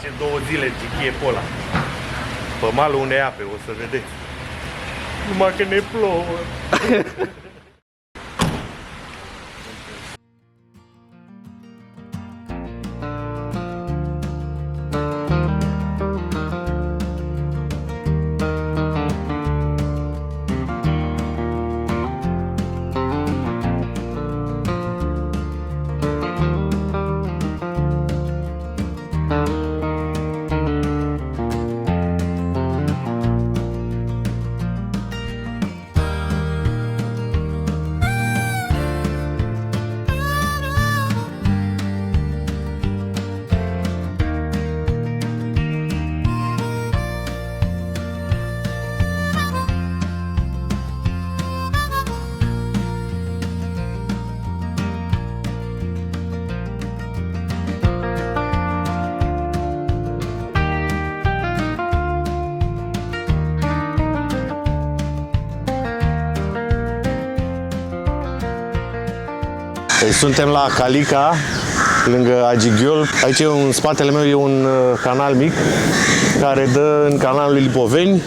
face 2 zile tichie pe ăla. Pe malul unei ape, o să vedeți. Numai că ne plouă. Suntem la Calica, lângă Agighiol. Aici, în spatele meu, e un canal mic care dă în canalul Lipoveni,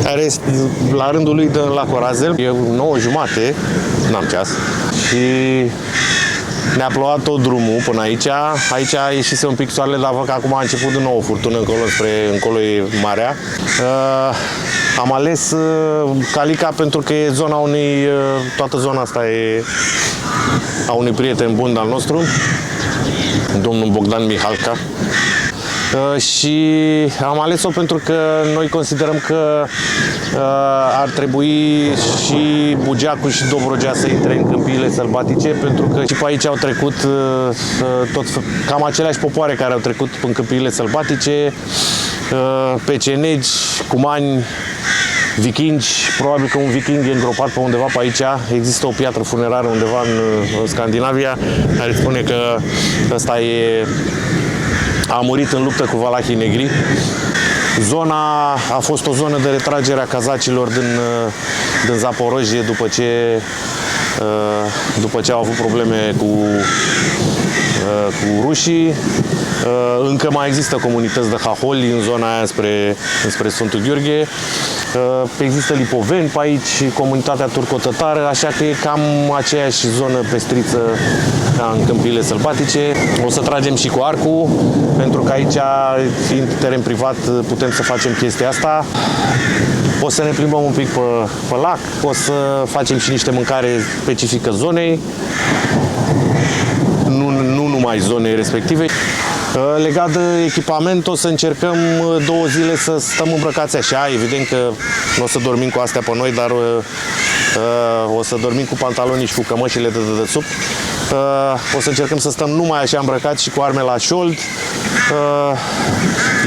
care la rândul lui dă în Lacul Razel. E 9:30, n-am ceas. Și ne-a plouat tot drumul până aici. Aici a ieșise un pic soarele, dar văd că acum a început din nou o furtună încolo e marea. Am ales Calica pentru că e zona unui, toată zona asta e a unui prieten bun al nostru, domnul Bogdan Mihalca. Și am ales-o pentru că noi considerăm că ar trebui și Bugeacul și Dobrogea să intre în câmpiile sălbatice, pentru că și pe aici au trecut cam aceleași popoare care au trecut în câmpiile sălbatice, pecenegi, cumani, vikingi. Probabil că un viking e îngropat pe undeva pe aici. Există o piatră funerară undeva în Scandinavia care spune că ăsta a murit în luptă cu valahii negri. Zona a fost o zonă de retragere a cazacilor din Zaporojie după ce au avut probleme cu rușii. Încă mai există comunități de haholi în zona aia spre Sfântul Gheorghe. Există lipoveni pe aici, comunitatea turcotătară, așa că e cam aceeași zonă pestriță ca în câmpiile sălbatice. O să tragem și cu arcul, pentru că aici, fiind teren privat, putem să facem chestia asta. O să ne plimbăm un pic pe lac, o să facem și niște mâncare specifică zonei, nu numai zonei respective. Legat de echipament, o să încercăm 2 zile să stăm îmbrăcați așa. Evident că nu o să dormim cu astea pe noi, dar o să dormim cu pantalonii și cu cămășile de dedesubt. O să încercăm să stăm numai așa îmbrăcați și cu arme la șold.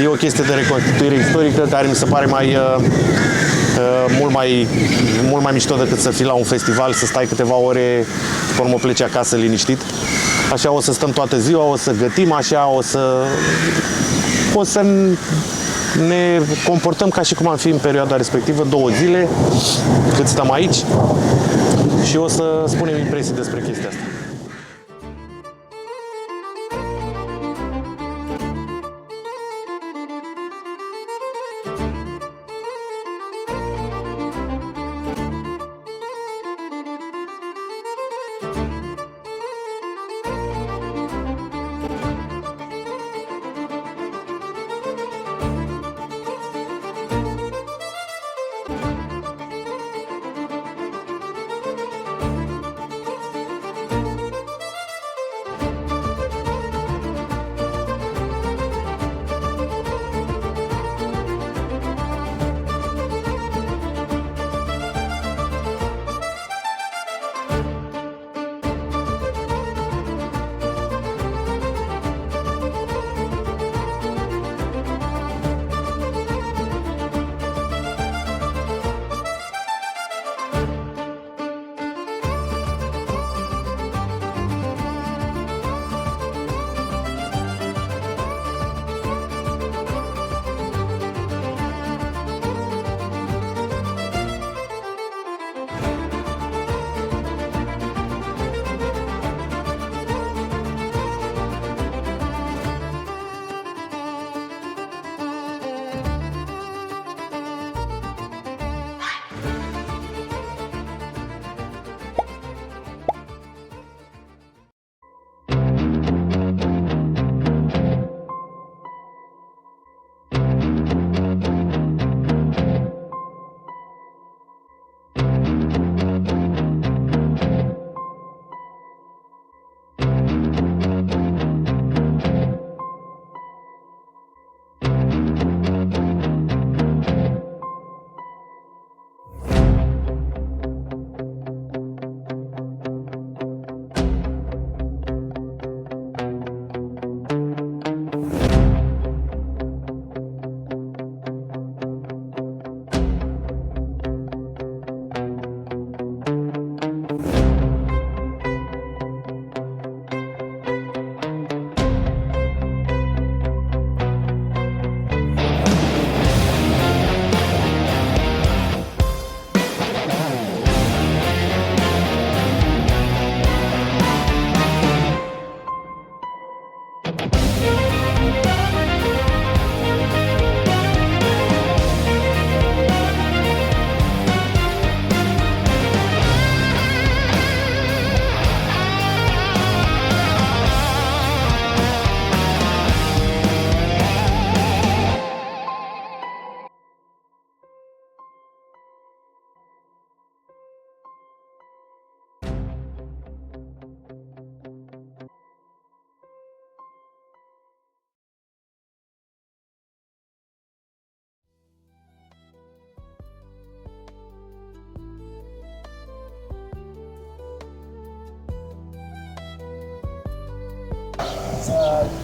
E o chestie de reconstituire istorică care mi se pare mult mai mișto decât să fii la un festival, să stai câteva ore, pe urmă pleci acasă liniștit. Așa o să stăm toată ziua, o să gătim așa, o să ne comportăm ca și cum am fi în perioada respectivă, 2 zile cât stăm aici, și o să spunem impresii despre chestia asta. Thank you.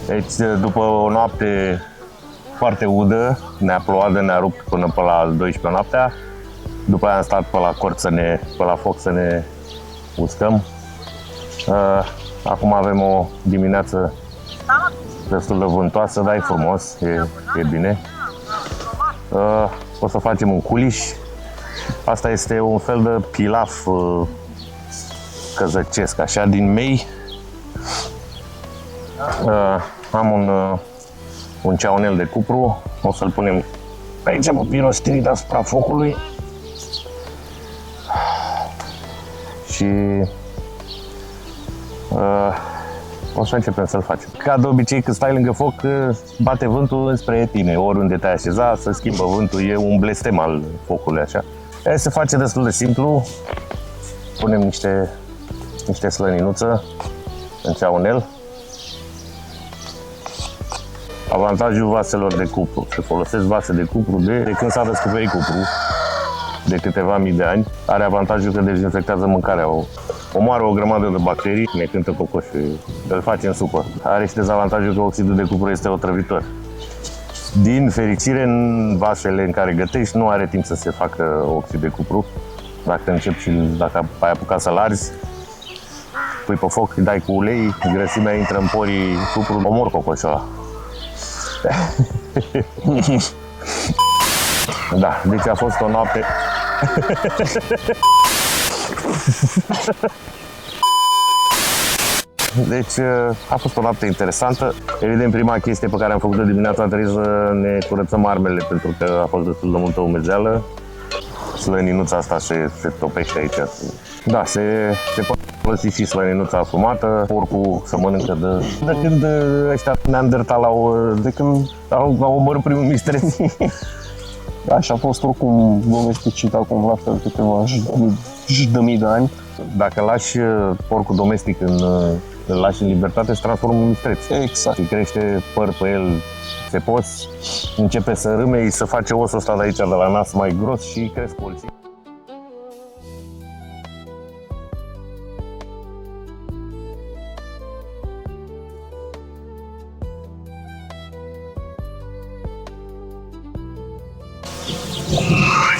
Deci, după o noapte foarte udă, ne-a plouat de ne-a rupt până pe la 12 noaptea. După aia am stat pe la cort pe la foc să ne uscăm. Acum avem o dimineață destul de vântoasă, dar e frumos, e bine. O să facem un culiș. Asta este un fel de pilaf căzăcesc, așa, din mei. Am un ceaunel de cupru, o să-l punem aici pe pirostrit deasupra focului și o să începem să-l facem. Ca de obicei, când stai lângă foc, bate vântul înspre tine, oriunde te-ai așeza, se schimbă vântul, e un blestem al focului, așa. Se face destul de simplu, punem niște slăninuță în ceaunel. Avantajul vaselor de cupru. Se folosesc vase de cupru de când s-a descoperit cupru, de câteva mii de ani. Are avantajul că dezinfectează mâncarea. Omoară o grămadă de bacterii, ne cântă cocoșul, îl face în supă. Are și dezavantajul că oxidul de cupru este otrăvitor. Din fericire, în vasele în care gătești nu are timp să se facă oxid de cupru. Dacă ai apucat să-l arzi, pui pe foc, îi dai cu ulei, grăsimea intră în porii cupru, omor cocoșul ăla. Da, deci a fost o noapte. Deci a fost o noapte interesantă. Evident, prima chestie pe care am făcut-o dimineața a trebuit să ne curățăm armele, pentru că a fost destul de multă umezeală. Slăninuța asta se topește aici. Da, se poate folosi și slăninuța afumată. Porcul se mănâncă de când ăștia Neandertal de când au omorât primul mistreț. Da, și a fost oricum domesticit acum la fel câteva de mii de ani. Dacă lași porcul domestic îl lași în libertate, se transformă în mistreț. Exact. Și crește păr pe el, se poți, începe să râmei, să face osul ăsta de aici, de la nas mai gros și cresc colții.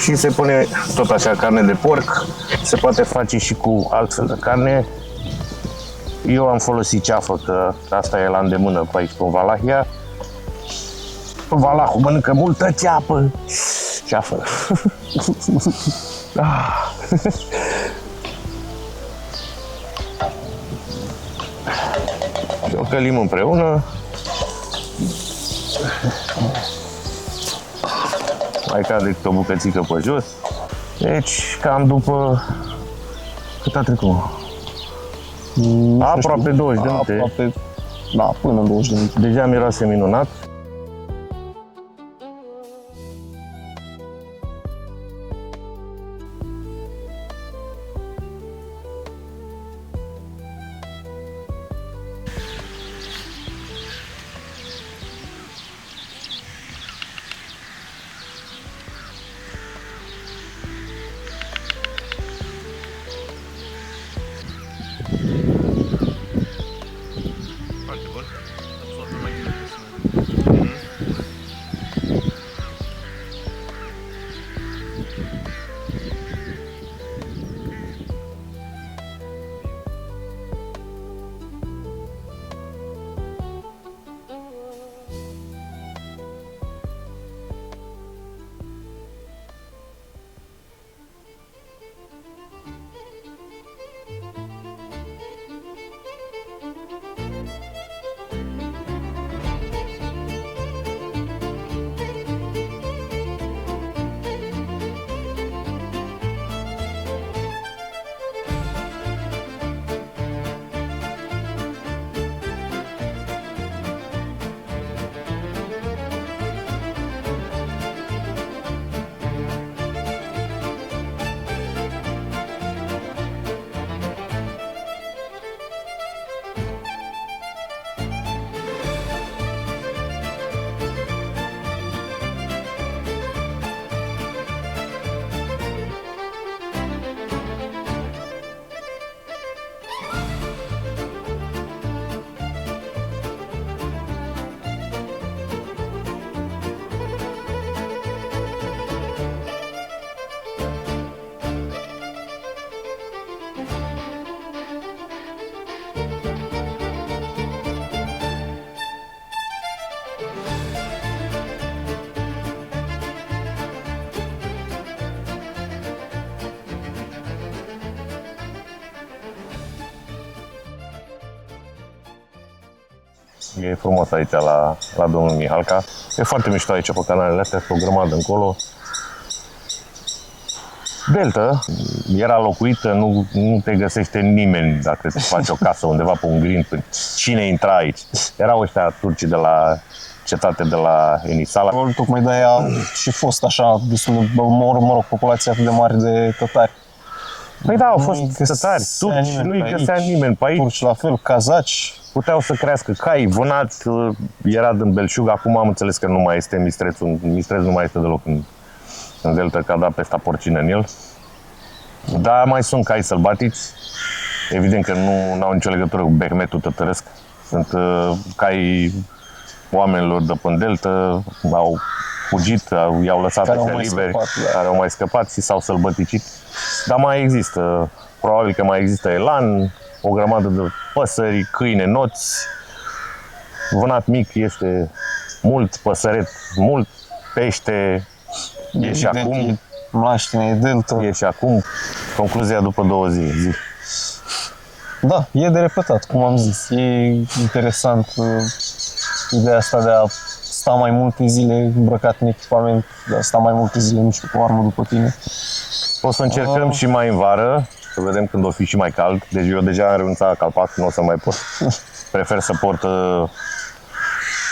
Și se pune tot așa carne de porc, se poate face și cu altfel de carne. Eu am folosit ceafă, că asta e la îndemână pe aici, pe Valahia. Valahul mănâncă multă ceapă. Ceafă. O călim împreună. Mai cade câte o bucățică pe jos. Deci, cam după... Cât a trecut? Aproape 20 de minute. Aproape, da, până 20 de minute. Deja miroase minunat. Foarte bun. E frumos aici la domnul Mihalca. E foarte mișto aici pe canalele astea, o grămadă încolo. Delta era locuită, nu te găsește nimeni dacă îți faci o casă undeva pe un grind. Cine intra aici? Erau ăștia turcii de la cetate de la Enisala. Tocmai de-aia a și fost așa destul de, mă rog, populația atât de mare de tătari. Păi da, au fost tătari, turci, nu-i găsea nimeni pe aici. Turci la fel, cazaci. Puteau să crească cai, vânat, era din belșug, acum am înțeles că nu mai este mistrețul, mistrețul nu mai este deloc în Delta, că a dat pesta porcină în el. Dar mai sunt cai sălbatici, evident că nu au nicio legătură cu behmetul tătăresc. Sunt cai oamenilor de pe Delta, au fugit, i-au lăsat ăștia liberi, care au mai scăpat și s-au sălbăticit. Dar mai există, probabil că mai există elan, o grămadă de păsări, câine, noți. Vânat mic este mult, păsăret mult, pește, e și acum. Mlaștine, e Delta. E și acum. Concluzia după 2 zile. Da, e de repetat, cum am zis. E interesant ideea asta de a sta mai multe zile îmbrăcat în echipament, de a sta mai multe zile, nu știu, cu o armă după tine. O să încercăm și mai în vară, să vedem când o fi și mai cald. Deci eu deja am renunțat la calpat, nu o să mai pot. Prefer să port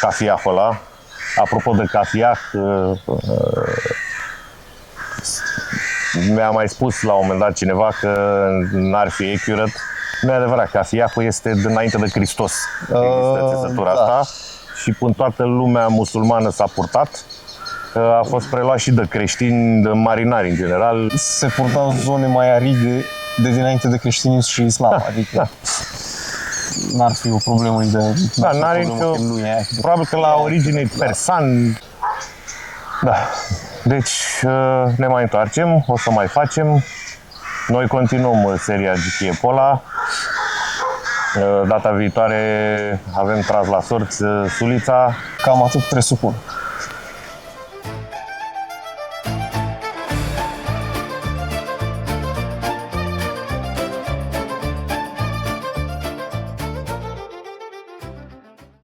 cafiahul ăla. Apropo de cafiah, mi-a mai spus la un moment dat cineva că n-ar fi accurate. Nu e adevărat, cafiahul este dinainte de Hristos. Există țesătura asta și până toată lumea musulmană s-a purtat. A fost preluat și de creștini, de marinari în general. Se purtau în zone mai aride de dinainte de creștinism și islam, adică n-ar fi o problemă de... Da, n-are nicio... Probabil că la origine e persan. Da. Deci ne mai întoarcem, o să mai facem. Noi continuăm seria Gichie Pola. Data viitoare avem tras la sorți Sulița. Cam atât presupun.